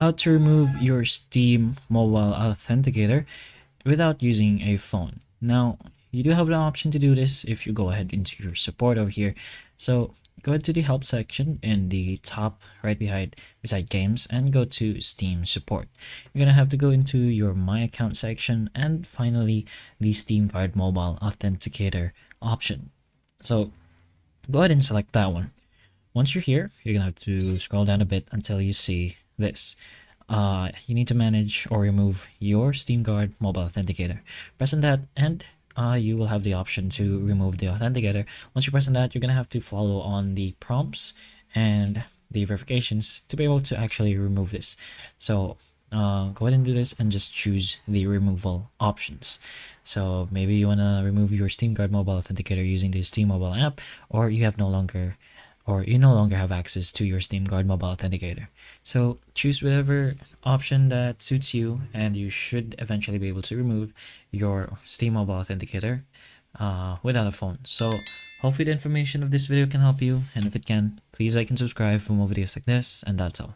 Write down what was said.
How to remove your Steam Mobile Authenticator without using a phone. Now, you do have the option to do this if you go ahead into your support over here. So go ahead to the help section in the top right beside games and go to Steam support. You're gonna have to go into your my account section and finally the Steam Card Mobile Authenticator option. So go ahead and select that one. Once you're here, you're gonna have to scroll down a bit until you see this. You need to manage or remove your Steam Guard Mobile Authenticator. Press on that and you will have the option to remove the authenticator. Once you press on that, you're gonna have to follow on the prompts and the verifications to be able to actually remove this. So go ahead and do this and just choose the removal options. So maybe you wanna remove your Steam Guard Mobile Authenticator using the Steam Mobile app, or you no longer have access to your Steam Guard Mobile Authenticator. So choose whatever option that suits you, and you should eventually be able to remove your Steam Mobile Authenticator without a phone. So hopefully the information of this video can help you, and if it can, please like and subscribe for more videos like this, and that's all.